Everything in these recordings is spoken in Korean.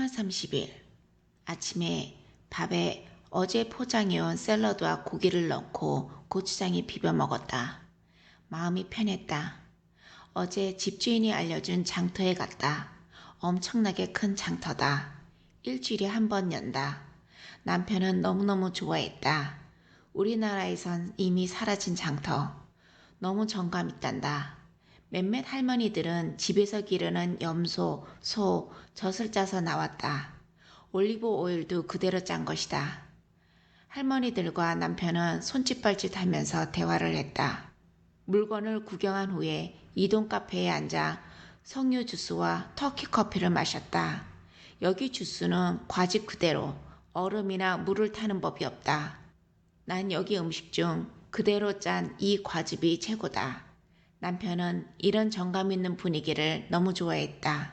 3월 30일 아침에 밥에 어제 포장해온 샐러드와 고기를 넣고 고추장에 비벼 먹었다. 마음이 편했다. 어제 집주인이 알려준 장터에 갔다. 엄청나게 큰 장터다. 일주일에 한 번 연다. 남편은 너무너무 좋아했다. 우리나라에선 이미 사라진 장터. 너무 정감 있단다. 몇몇 할머니들은 집에서 기르는 염소, 소, 젖을 짜서 나왔다. 올리브 오일도 그대로 짠 것이다. 할머니들과 남편은 손짓발짓 하면서 대화를 했다. 물건을 구경한 후에 이동 카페에 앉아 석류 주스와 터키 커피를 마셨다. 여기 주스는 과즙 그대로 얼음이나 물을 타는 법이 없다. 난 여기 음식 중 그대로 짠 이 과즙이 최고다. 남편은 이런 정감 있는 분위기를 너무 좋아했다.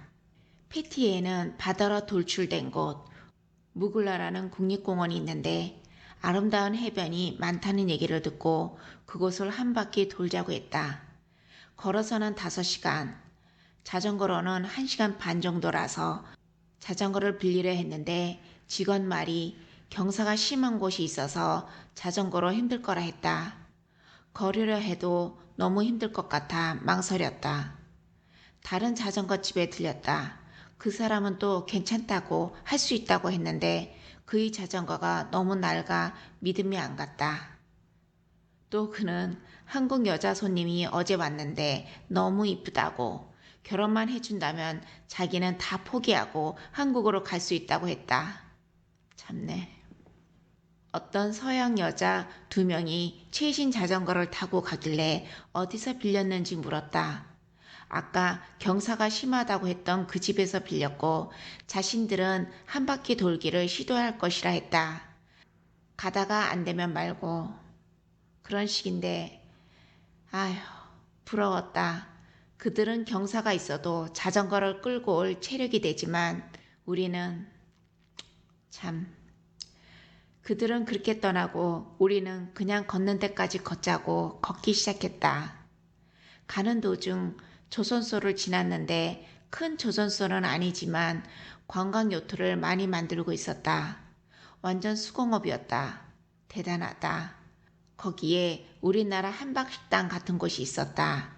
패티에는 바다로 돌출된 곳 무글라라는 국립공원이 있는데 아름다운 해변이 많다는 얘기를 듣고 그곳을 한 바퀴 돌자고 했다. 걸어서는 5시간, 자전거로는 1시간 반 정도라서 자전거를 빌리려 했는데 직원 말이 경사가 심한 곳이 있어서 자전거로 힘들 거라 했다. 걸으려 해도 너무 힘들 것 같아 망설였다. 다른 자전거 집에 들렸다. 그 사람은 또 괜찮다고 할 수 있다고 했는데 그의 자전거가 너무 낡아 믿음이 안 갔다. 또 그는 한국 여자 손님이 어제 왔는데 너무 이쁘다고 결혼만 해준다면 자기는 다 포기하고 한국으로 갈 수 있다고 했다. 참네. 어떤 서양 여자 2명이 최신 자전거를 타고 가길래 어디서 빌렸는지 물었다. 아까 경사가 심하다고 했던 그 집에서 빌렸고 자신들은 한 바퀴 돌기를 시도할 것이라 했다. 가다가 안 되면 말고. 그런 식인데 아휴 부러웠다. 그들은 경사가 있어도 자전거를 끌고 올 체력이 되지만 우리는 참. 그들은 그렇게 떠나고 우리는 그냥 걷는 데까지 걷자고 걷기 시작했다. 가는 도중 조선소를 지났는데 큰 조선소는 아니지만 관광 요트를 많이 만들고 있었다. 완전 수공업이었다. 대단하다. 거기에 우리나라 한박식당 같은 곳이 있었다.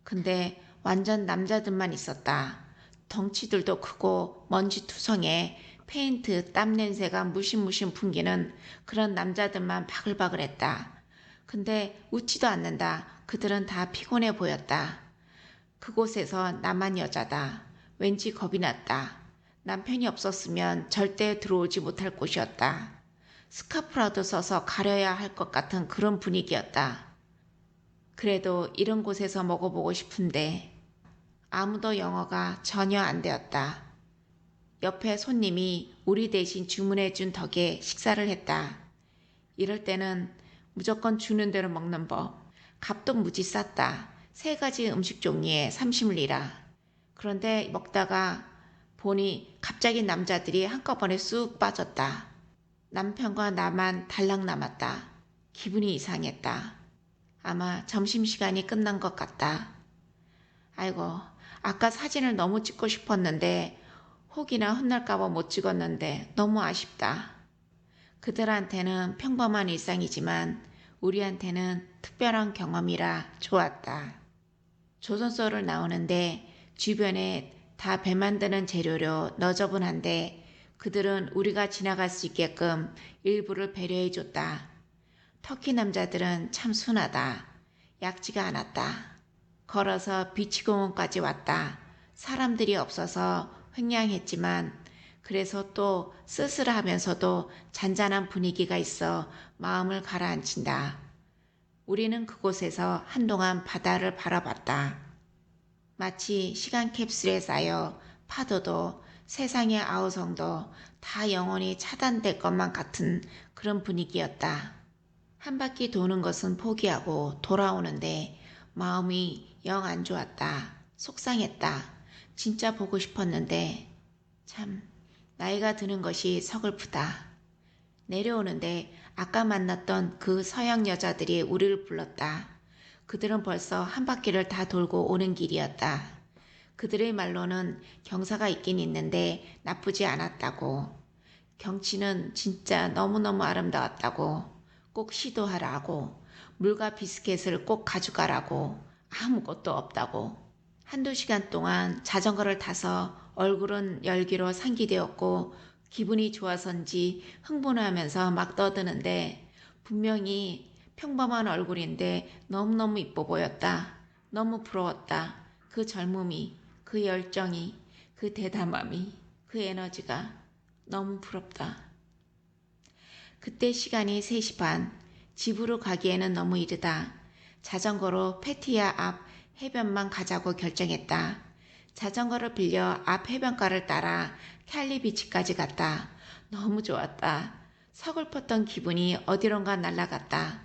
근데 완전 남자들만 있었다. 덩치들도 크고 먼지투성에 페인트 땀 냄새가 무심무심 풍기는 그런 남자들만 바글바글했다. 근데 웃지도 않는다. 그들은 다 피곤해 보였다. 그곳에서 나만 여자다. 왠지 겁이 났다. 남편이 없었으면 절대 들어오지 못할 곳이었다. 스카프라도 써서 가려야 할 것 같은 그런 분위기였다. 그래도 이런 곳에서 먹어보고 싶은데 아무도 영어가 전혀 안 되었다. 옆에 손님이 우리 대신 주문해준 덕에 식사를 했다. 이럴 때는 무조건 주는 대로 먹는 법. 값도 무지 쌌다. 3가지 음식 종류에 30리라. 그런데 먹다가 보니 갑자기 남자들이 한꺼번에 쑥 빠졌다. 남편과 나만 달랑 남았다. 기분이 이상했다. 아마 점심시간이 끝난 것 같다. 아이고, 아까 사진을 너무 찍고 싶었는데 혹이나 혼날까봐 못 찍었는데 너무 아쉽다. 그들한테는 평범한 일상이지만 우리한테는 특별한 경험이라 좋았다. 조선소를 나오는데 주변에 다 배 만드는 재료로 너저분한데 그들은 우리가 지나갈 수 있게끔 일부를 배려해줬다. 터키 남자들은 참 순하다. 얕지가 않았다. 걸어서 비치공원까지 왔다. 사람들이 없어서 횡령했지만 그래서 또 쓸쓸하면서도 잔잔한 분위기가 있어 마음을 가라앉힌다. 우리는 그곳에서 한동안 바다를 바라봤다. 마치 시간 캡슐에 쌓여 파도도 세상의 아우성도 다 영원히 차단될 것만 같은 그런 분위기였다. 한 바퀴 도는 것은 포기하고 돌아오는데 마음이 영 안 좋았다. 속상했다. 진짜 보고 싶었는데 참 나이가 드는 것이 서글프다. 내려오는데 아까 만났던 그 서양 여자들이 우리를 불렀다. 그들은 벌써 한 바퀴를 다 돌고 오는 길이었다. 그들의 말로는 경사가 있긴 있는데 나쁘지 않았다고. 경치는 진짜 너무너무 아름다웠다고. 꼭 시도하라고. 물과 비스켓을 꼭 가져가라고. 아무것도 없다고. 한두 시간 동안 자전거를 타서 얼굴은 열기로 상기되었고 기분이 좋아서인지 흥분하면서 막 떠드는데 분명히 평범한 얼굴인데 너무너무 이뻐 보였다. 너무 부러웠다. 그 젊음이, 그 열정이, 그 대담함이, 그 에너지가 너무 부럽다. 그때 시간이 3시 반. 집으로 가기에는 너무 이르다. 자전거로 패티아 앞 해변만 가자고 결정했다. 자전거를 빌려 앞 해변가를 따라 캘리비치까지 갔다. 너무 좋았다. 서글펐던 기분이 어디론가 날아갔다.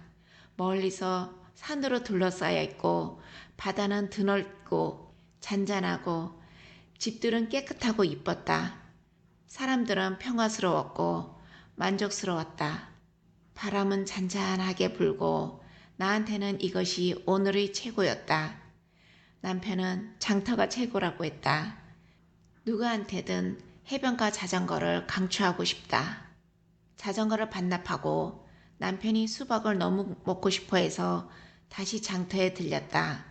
멀리서 산으로 둘러싸여 있고 바다는 드넓고 잔잔하고 집들은 깨끗하고 이뻤다. 사람들은 평화스러웠고 만족스러웠다. 바람은 잔잔하게 불고 나한테는 이것이 오늘의 최고였다. 남편은 장터가 최고라고 했다. 누구한테든 해변가 자전거를 강추하고 싶다. 자전거를 반납하고 남편이 수박을 너무 먹고 싶어 해서 다시 장터에 들렸다.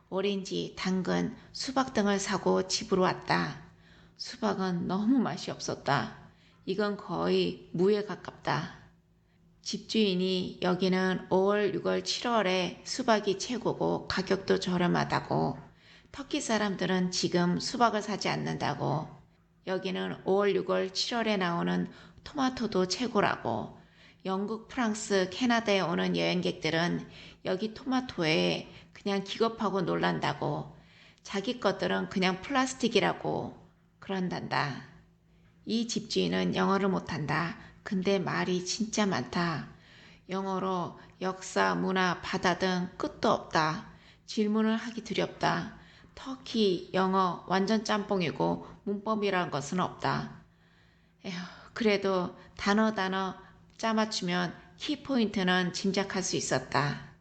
오렌지, 당근, 수박 등을 사고 집으로 왔다. 수박은 너무 맛이 없었다. 이건 거의 무에 가깝다. 집주인이 여기는 5월, 6월, 7월에 수박이 최고고 가격도 저렴하다고. 터키 사람들은 지금 수박을 사지 않는다고. 여기는 5월, 6월, 7월에 나오는 토마토도 최고라고. 영국, 프랑스, 캐나다에 오는 여행객들은 여기 토마토에 그냥 기겁하고 놀란다고. 자기 것들은 그냥 플라스틱이라고 그런단다. 이 집주인은 영어를 못한다. 근데 말이 진짜 많다. 영어로 역사, 문화, 바다 등 끝도 없다. 질문을 하기 두렵다. 터키 영어 완전 짬뽕이고 문법이란 것은 없다. 에휴, 그래도 단어 짜맞추면 키포인트는 짐작할 수 있었다.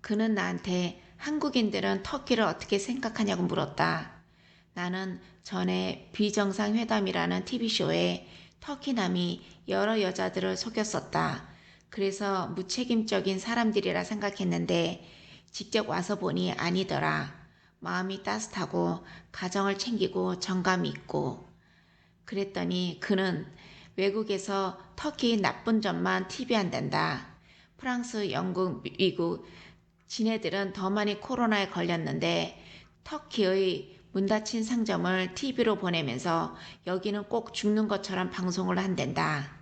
그는 나한테 한국인들은 터키를 어떻게 생각하냐고 물었다. 나는 전에 비정상회담이라는 TV쇼에 터키남이 여러 여자들을 속였었다. 그래서 무책임적인 사람들이라 생각했는데 직접 와서 보니 아니더라. 마음이 따뜻하고 가정을 챙기고 정감이 있고. 그랬더니 그는 외국에서 터키 나쁜 점만 TV한단다. 프랑스, 영국, 미국 지네들은 더 많이 코로나에 걸렸는데 터키의 문 닫힌 상점을 TV로 보내면서 여기는 꼭 죽는 것처럼 방송을 한댄다.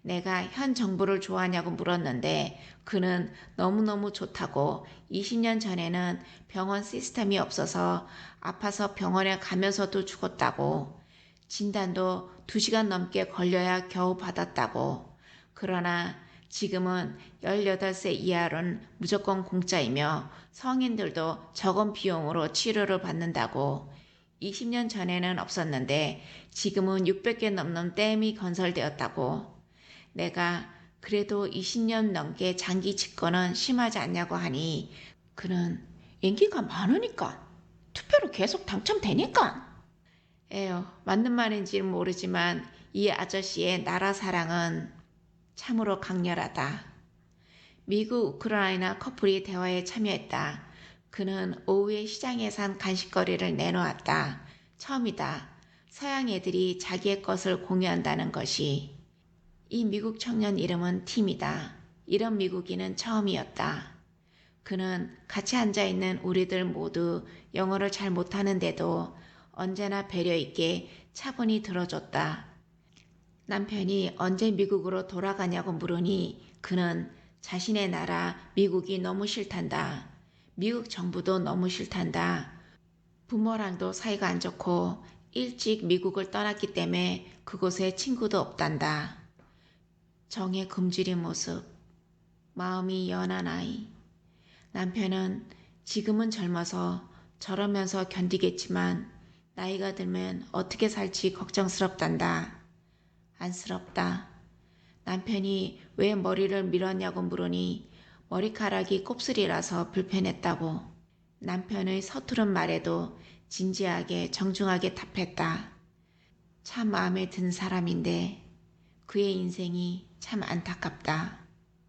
내가 현 정부를 좋아하냐고 물었는데 그는 너무너무 좋다고 20년 전에는 병원 시스템이 없어서 아파서 병원에 가면서도 죽었다고 진단도 2시간 넘게 걸려야 겨우 받았다고. 그러나 지금은 18세 이하로는 무조건 공짜이며 성인들도 적은 비용으로 치료를 받는다고. 20년 전에는 없었는데 지금은 600개 넘는 댐이 건설되었다고. 내가 그래도 20년 넘게 장기 집권은 심하지 않냐고 하니 그는 인기가 많으니까 투표로 계속 당첨되니까. 에휴, 맞는 말인지는 모르지만 이 아저씨의 나라 사랑은 참으로 강렬하다. 미국 우크라이나 커플이 대화에 참여했다. 그는 오후에 시장에 산 간식거리를 내놓았다. 처음이다. 서양 애들이 자기의 것을 공유한다는 것이. 이 미국 청년 이름은 팀이다. 이런 미국인은 처음이었다. 그는 같이 앉아있는 우리들 모두 영어를 잘 못하는데도 언제나 배려 있게 차분히 들어줬다. 남편이 언제 미국으로 돌아가냐고 물으니 그는 자신의 나라 미국이 너무 싫단다. 미국 정부도 너무 싫단다. 부모랑도 사이가 안 좋고 일찍 미국을 떠났기 때문에 그곳에 친구도 없단다. 정의 굶주린 모습, 마음이 연한 아이. 남편은 지금은 젊어서 저러면서 견디겠지만 나이가 들면 어떻게 살지 걱정스럽단다. 안쓰럽다. 남편이 왜 머리를 밀었냐고 물으니 머리카락이 곱슬이라서 불편했다고. 남편의 서투른 말에도 진지하게 정중하게 답했다. 참 마음에 든 사람인데 그의 인생이 참 안타깝다.